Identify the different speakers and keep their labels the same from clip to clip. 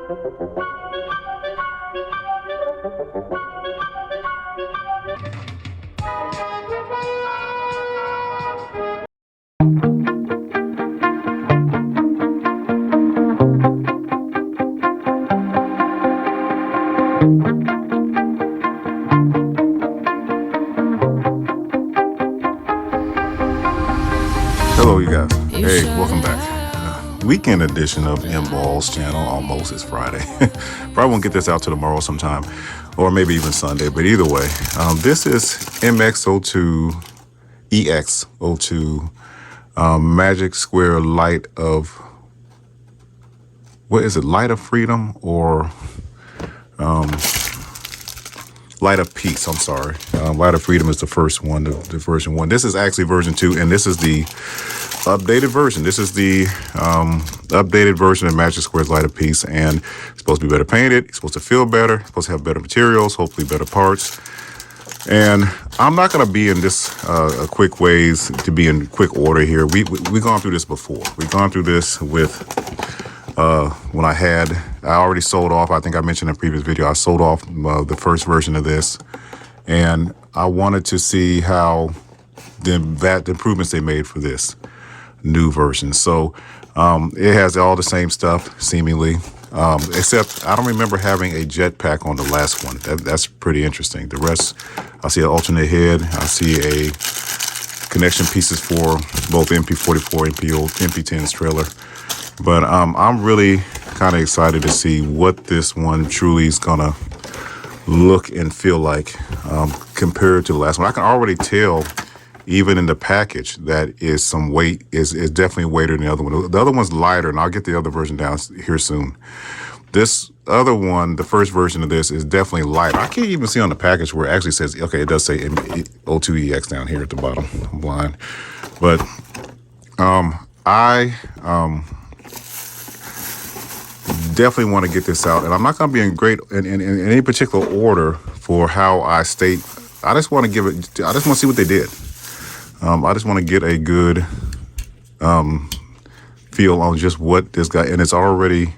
Speaker 1: Hello, you guys. Hey, welcome back. Weekend edition of M-Ball's channel. Almost. It's Friday. Probably won't get this out till tomorrow sometime, or maybe even Sunday. But either way, this is MS-02EX 02 Magic Square Light of, what is it? Light of Freedom or Light of Peace. I'm sorry. Light of Freedom is the first one, the version 1. This is actually version 2, and this is the updated version. This is the updated version of Magic Square's Light of Peace, and it's supposed to be better painted. It's supposed to feel better. It's supposed to have better materials, hopefully better parts. And I'm not going to be in this quick ways to be in quick order here. We've gone through this before. We've gone through this with when I already sold off. I think I mentioned in a previous video, I sold off the first version of this, and I wanted to see how the improvements they made for this new version. So it has all the same stuff seemingly, except I don't remember having a jetpack on the last one. That's pretty interesting. The rest, I see an alternate head. I see a connection pieces for both MP44 and MP10's trailer. But I'm really kind of excited to see what this one truly is gonna look and feel like compared to the last one. I can already tell, even in the package, that is some weight, is definitely weightier than the other one. The other one's lighter, and I'll get the other version down here soon. This other one, the first version of this, is definitely light. I can't even see on the package where it actually says, okay, it does say MS-02EX down here at the bottom. I'm blind. But I definitely want to get this out, and I'm not going to be in any particular order for how I state. I just want to give it, I just want to see what they did. I just want to get a good feel on just what this guy, and it's already,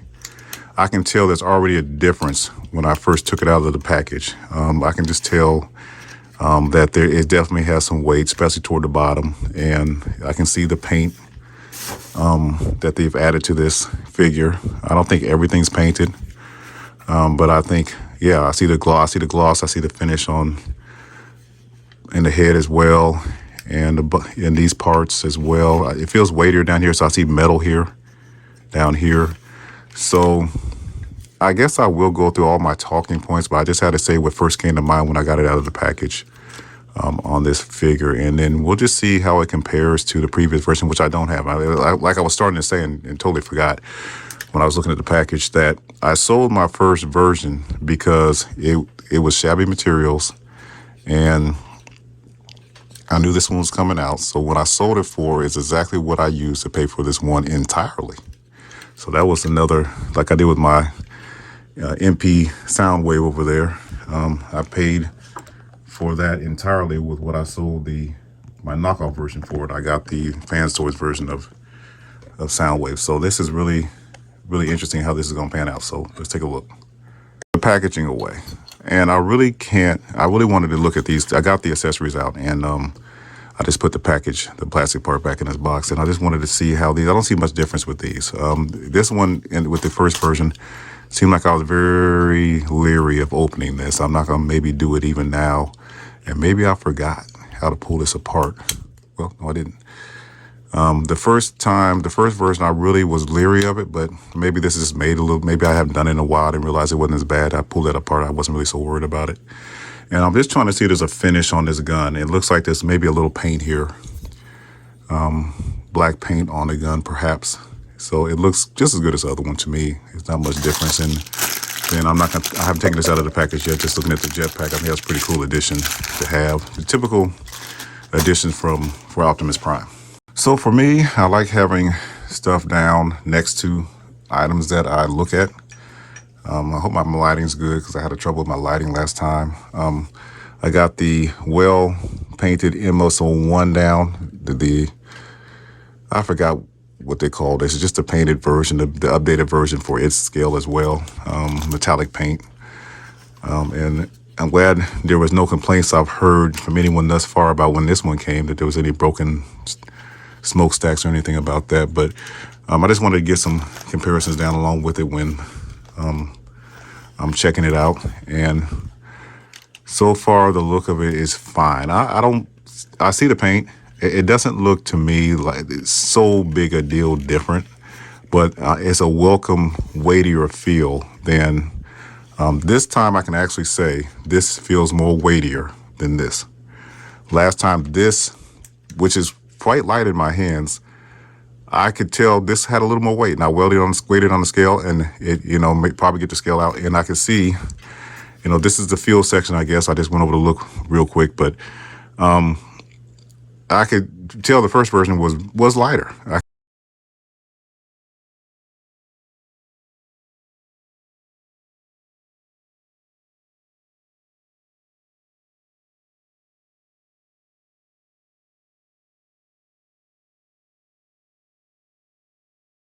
Speaker 1: I can tell there's already a difference when I first took it out of the package. I can just tell that it definitely has some weight, especially toward the bottom, and I can see the paint that they've added to this figure. I don't think everything's painted, but I think, yeah, I see the gloss, I see the finish in the head as well, and in these parts as well. It feels weightier down here, so I see metal here, down here. So I guess I will go through all my talking points, but I just had to say what first came to mind when I got it out of the package on this figure, and then we'll just see how it compares to the previous version, which I don't have. Like I was starting to say and totally forgot when I was looking at the package, that I sold my first version because it was shabby materials, and I knew this one was coming out. So what I sold it for is exactly what I used to pay for this one entirely. So that was another, like I did with my MP Soundwave over there. I paid for that entirely with what I sold my knockoff version for it. I got the Fans Toys version of Soundwave. So this is really, really interesting how this is going to pan out. So let's take a look. The packaging away. And I really wanted to look at these. I got the accessories out, and I just put the plastic part back in this box, and I just wanted to see how these, I don't see much difference with these. This one, with the first version, seemed like I was very leery of opening this. I'm not going to maybe do it even now. And maybe I forgot how to pull this apart. Well, no, I didn't. The first version, I really was leery of it, but maybe this is just made a little, maybe I haven't done it in a while. I didn't realize it wasn't as bad. I pulled it apart. I wasn't really so worried about it. And I'm just trying to see if there's a finish on this gun. It looks like there's maybe a little paint here. Black paint on the gun, perhaps. So it looks just as good as the other one to me. It's not much difference. And then I haven't taken this out of the package yet, just looking at the jetpack. I think that's a pretty cool addition to have. The typical additions for Optimus Prime. So for me, I like having stuff down next to items that I look at. I hope my lighting's good, because I had trouble with my lighting last time. I got the well-painted MS-01 down. I forgot what they call this. It's just a painted version, the updated version for its scale as well, metallic paint. And I'm glad there was no complaints I've heard from anyone thus far about when this one came, that there was any broken smokestacks or anything about that. But I just wanted to get some comparisons down along with it when I'm checking it out. And so far, the look of it is fine. I see the paint. It doesn't look to me like it's so big a deal different, but it's a welcome weightier feel than this time. I can actually say this feels more weightier than this. Last time this, which is quite light in my hands, I could tell this had a little more weight. And I weighted on the scale, and it, probably get the scale out, and I could see, this is the feel section, I guess. I just went over to look real quick, but I could tell the first version was lighter. I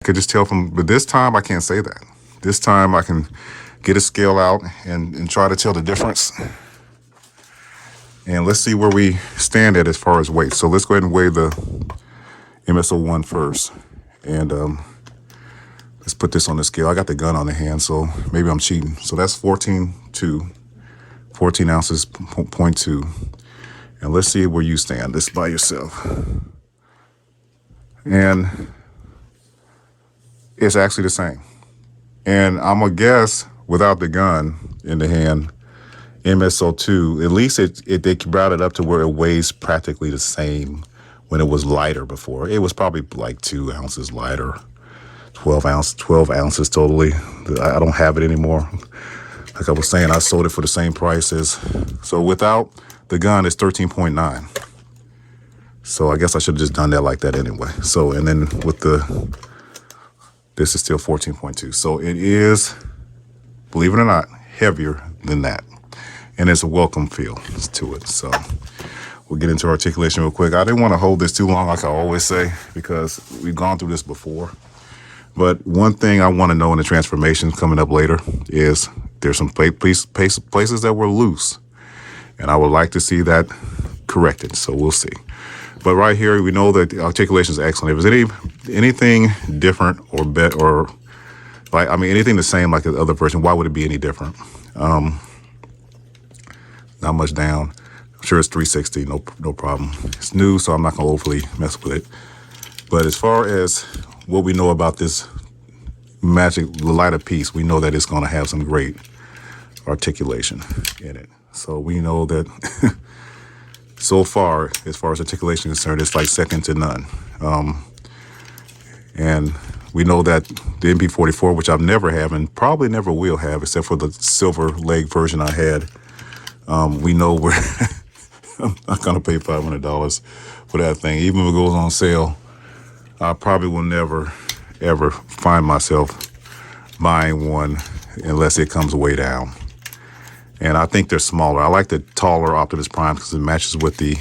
Speaker 1: could just tell but this time I can't say that. This time I can get a scale out and try to tell the difference. And let's see where we stand at as far as weight. So let's go ahead and weigh the MS-01 first. And let's put this on the scale. I got the gun on the hand, so maybe I'm cheating. So that's 14 ounces, 0.2. And let's see where you stand. This by yourself. And it's actually the same. And I'm going to guess, without the gun in the hand, MS-02, at least they brought it up to where it weighs practically the same when it was lighter before. It was probably like 2 ounces lighter, 12 ounces totally. I don't have it anymore. Like I was saying, I sold it for the same price so without the gun, it's 13.9. So I guess I should have just done that like that anyway. So, and then with this is still 14.2. So it is, believe it or not, heavier than that. And it's a welcome feel to it. So we'll get into articulation real quick. I didn't want to hold this too long, like I always say, because we've gone through this before. But one thing I want to know in the transformation coming up later is there's some places that were loose. And I would like to see that corrected. So we'll see. But right here, we know that the articulation is excellent. If there's anything different or better, or anything the same like the other version, why would it be any different? Not much down. I'm sure it's 360, no problem. It's new, so I'm not gonna overly mess with it. But as far as what we know about this magic lighter piece, we know that it's gonna have some great articulation in it. So we know that so far, as far as articulation is concerned, it's like second to none. And we know that the MP44, which I've never have and probably never will have, except for the silver leg version I had, we know I'm not gonna pay $500 for that thing. Even if it goes on sale, I probably will never, ever find myself buying one unless it comes way down. And I think they're smaller. I like the taller Optimus Prime because it matches with the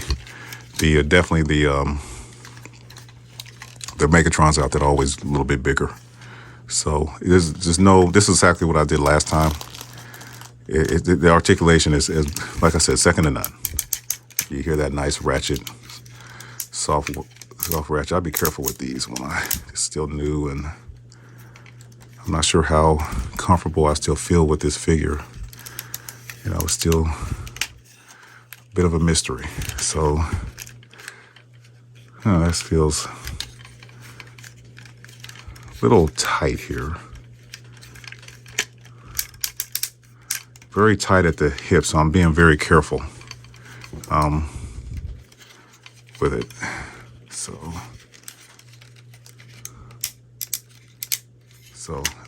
Speaker 1: Megatrons out there, always a little bit bigger. So this is exactly what I did last time. The articulation is, like I said, second to none. You hear that nice ratchet, soft ratchet. I'd be careful with these when it's still new, and I'm not sure how comfortable I still feel with this figure. It's still a bit of a mystery. So this feels a little tight here. Very tight at the hip, so I'm being very careful with it. So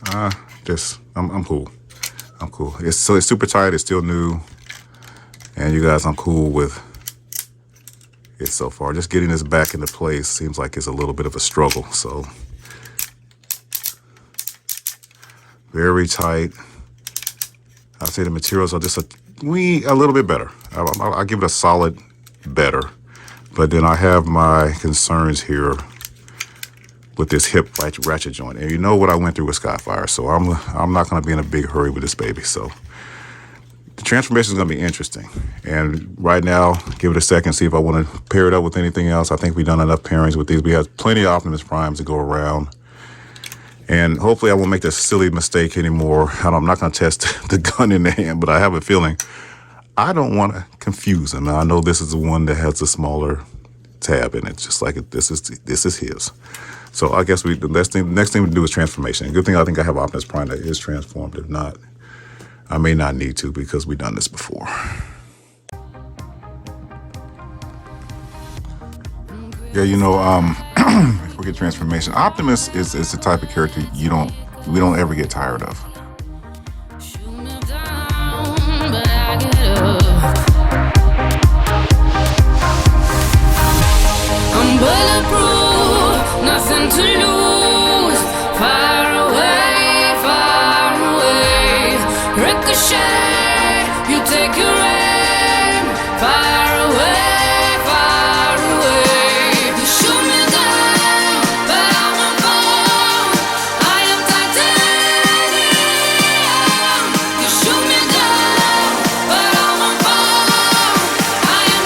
Speaker 1: I'm cool. I'm cool. It's super tight. It's still new, and you guys, I'm cool with it so far. Just getting this back into place seems like it's a little bit of a struggle. So very tight. I'd say the materials are just a little bit better. I'll give it a solid better. But then I have my concerns here with this hip ratchet joint. And you know what I went through with Skyfire, so I'm not going to be in a big hurry with this baby. So the transformation is going to be interesting. And right now, give it a second, see if I want to pair it up with anything else. I think we've done enough pairings with these. We have plenty of Optimus Primes to go around. And hopefully I won't make this silly mistake anymore. I'm not going to test the gun in the hand, but I have a feeling I don't want to confuse him. Now, I know this is the one that has a smaller tab in it, just like this is his. So I guess the next thing we do is transformation. Good thing I think I have Optimus Prime that is transformed. If not, I may not need to because we've done this before. Yeah, you know, if we get transformation, Optimus is the type of character we don't ever get tired of.
Speaker 2: I'm bulletproof, nothing to lose. Far away, ricochet. You take your aim, far away. You shoot me down, but I won't fall. I am titanium. You shoot me down, but I won't fall. I am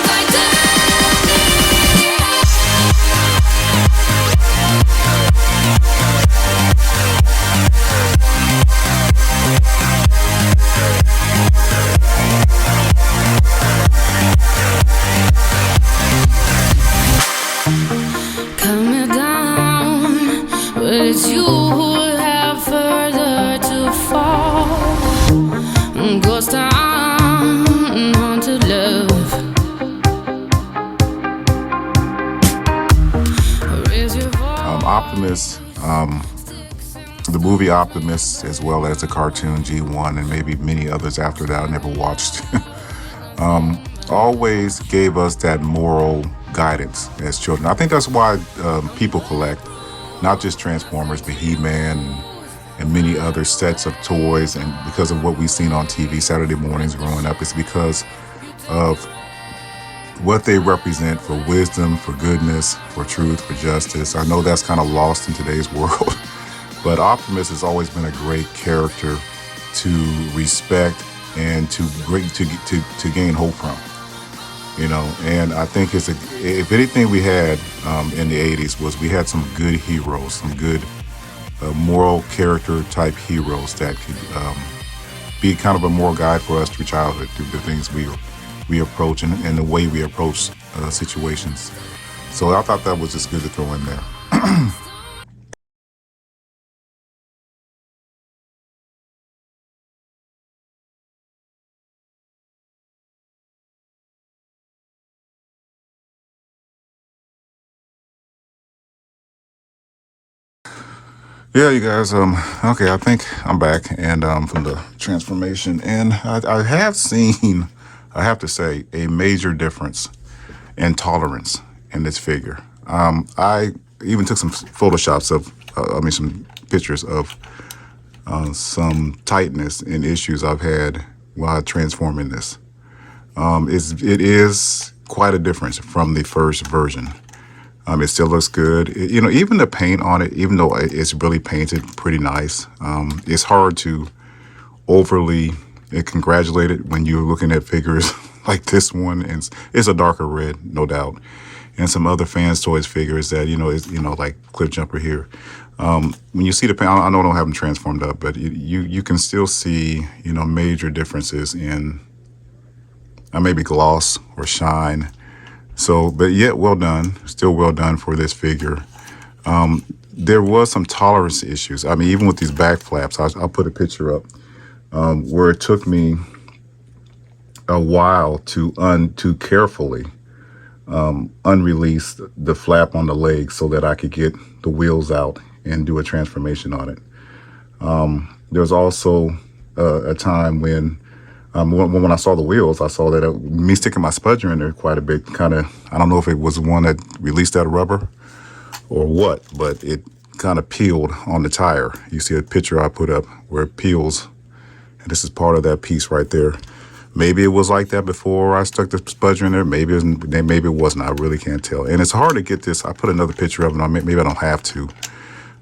Speaker 2: cut me down, but it's you who have further to fall. Ghost town, haunted love. Raise your voice.
Speaker 1: Optimus, the movie Optimus, as well as the cartoon G1, and maybe many others after that I never watched, always gave us that moral guidance as children. I think that's why people collect not just Transformers, but He-Man and many other sets of toys, and because of what we've seen on TV Saturday mornings growing up. It's because of what they represent for wisdom, for goodness, for truth, for justice. I know that's kind of lost in today's world, but Optimus has always been a great character to respect and to gain hope from. You know, and I think if anything we had in the 80s was we had some good heroes, some good moral character type heroes that could be kind of a moral guide for us through childhood, through the things we approach and the way we approach situations. So I thought that was just good to throw in there. Yeah, you guys, okay, I think I'm back and from the transformation, and I have seen, I have to say, a major difference in tolerance in this figure. I even took some photoshops of, some pictures of some tightness and issues I've had while transforming this. It is quite a difference from the first version. It still looks good. Even the paint on it, even though it's really painted pretty nice, it's hard to overly congratulate it when you're looking at figures like this one. And it's a darker red, no doubt. And some other Fans Toys figures that, like Cliff Jumper here. When you see the paint, I know I don't have them transformed up, but you can still see, major differences in maybe gloss or shine. So, but yet well done, still well done for this figure. There was some tolerance issues. Even with these back flaps, I'll put a picture up where it took me a while to carefully unrelease the flap on the leg so that I could get the wheels out and do a transformation on it. There's also a time when I saw the wheels, I saw that me sticking my spudger in there quite a bit, I don't know if it was the one that released that rubber or what, but it kind of peeled on the tire. You see a picture I put up where it peels, and this is part of that piece right there. Maybe it was like that before I stuck the spudger in there. Maybe it wasn't. I really can't tell. And it's hard to get this. I put another picture of it. Maybe I don't have to.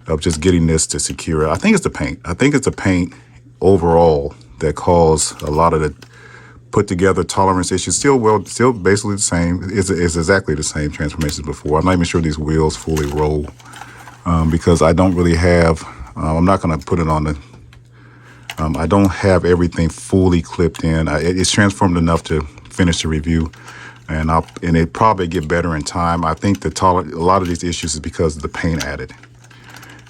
Speaker 1: of just getting this to secure it. I think it's the paint. I think it's the paint overall that caused a lot of the put together tolerance issues. Still basically the same. It's exactly the same transformations before. I'm not even sure these wheels fully roll because I don't really have. I'm not going to put it on the. I don't have everything fully clipped in. It's transformed enough to finish the review, and it probably get better in time. I think a lot of these issues is because of the paint added,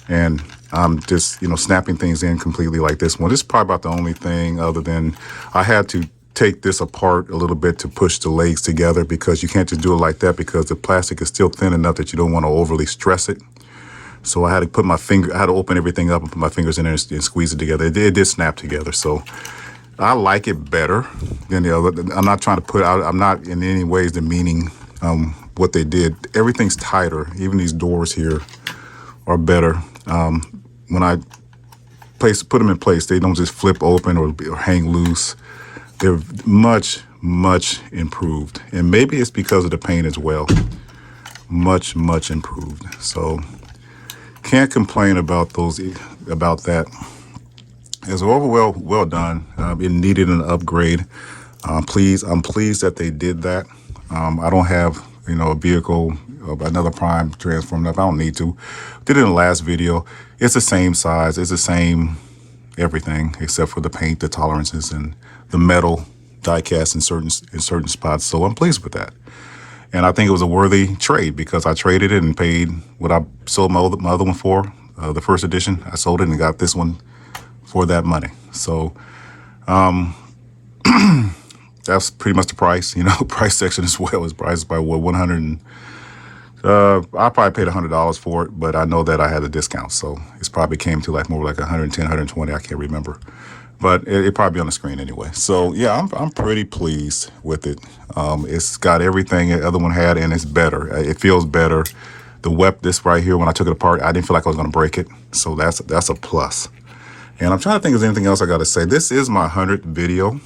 Speaker 1: and I'm just snapping things in completely like this one. This is probably about the only thing other than I had to take this apart a little bit to push the legs together because you can't just do it like that because the plastic is still thin enough that you don't want to overly stress it. So I had to put I had to open everything up and put my fingers in there and squeeze it together. It did snap together. So I like it better than the other. I'm not trying to I'm not in any ways demeaning what they did. Everything's tighter. Even these doors here are better. When I put them in place, they don't just flip open or hang loose. They're much, much improved. And maybe it's because of the paint as well. Much, much improved. So can't complain about that. It's overall well done. It needed an upgrade. I'm pleased that they did that. I don't have a vehicle of another Prime transformed up. I don't need to. Did it in the last video. It's the same size. It's the same everything except for the paint, the tolerances, and the metal die cast in certain spots. So I'm pleased with that. And I think it was a worthy trade because I traded it and paid what I sold my other one for, the first edition. I sold it and got this one for that money. So that's pretty much the price. Price section as well is priced by what, 100 and I probably paid $100 for it, but I know that I had a discount, so it's probably came to more like 110, 120. I can't remember, but it probably be on the screen anyway. So yeah, I'm pretty pleased with it. It's got everything the other one had, and it's better. It feels better. This right here, when I took it apart, I didn't feel like I was going to break it, so that's a plus. And I'm trying to think if there's anything else I got to say. This is my 100th video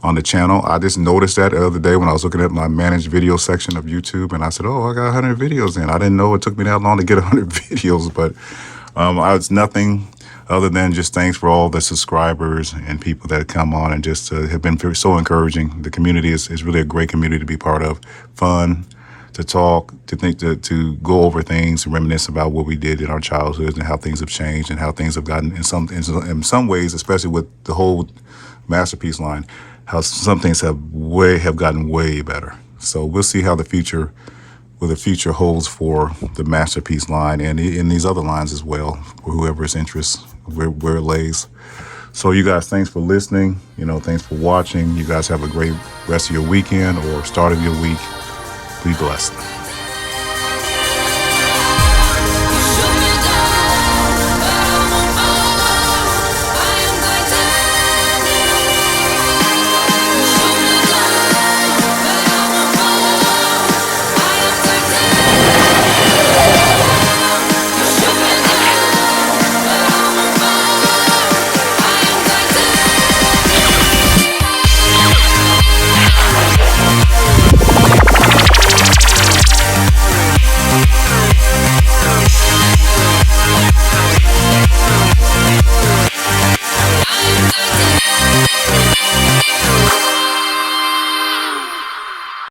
Speaker 1: on the channel. I just noticed that the other day when I was looking at my managed video section of YouTube, and I said, oh, I got 100 videos in. I didn't know it took me that long to get 100 videos, but it's nothing other than just thanks for all the subscribers and people that come on and just have been so encouraging. The community is really a great community to be part of. Fun to talk, to go over things, and reminisce about what we did in our childhoods and how things have changed and how things have gotten in some ways, especially with the whole Masterpiece line, how some things have gotten way better. So we'll see how the future holds for the Masterpiece line and in these other lines as well, for whoever's interest, where it lays. So you guys, thanks for listening. Thanks for watching. You guys have a great rest of your weekend or start of your week. Be blessed.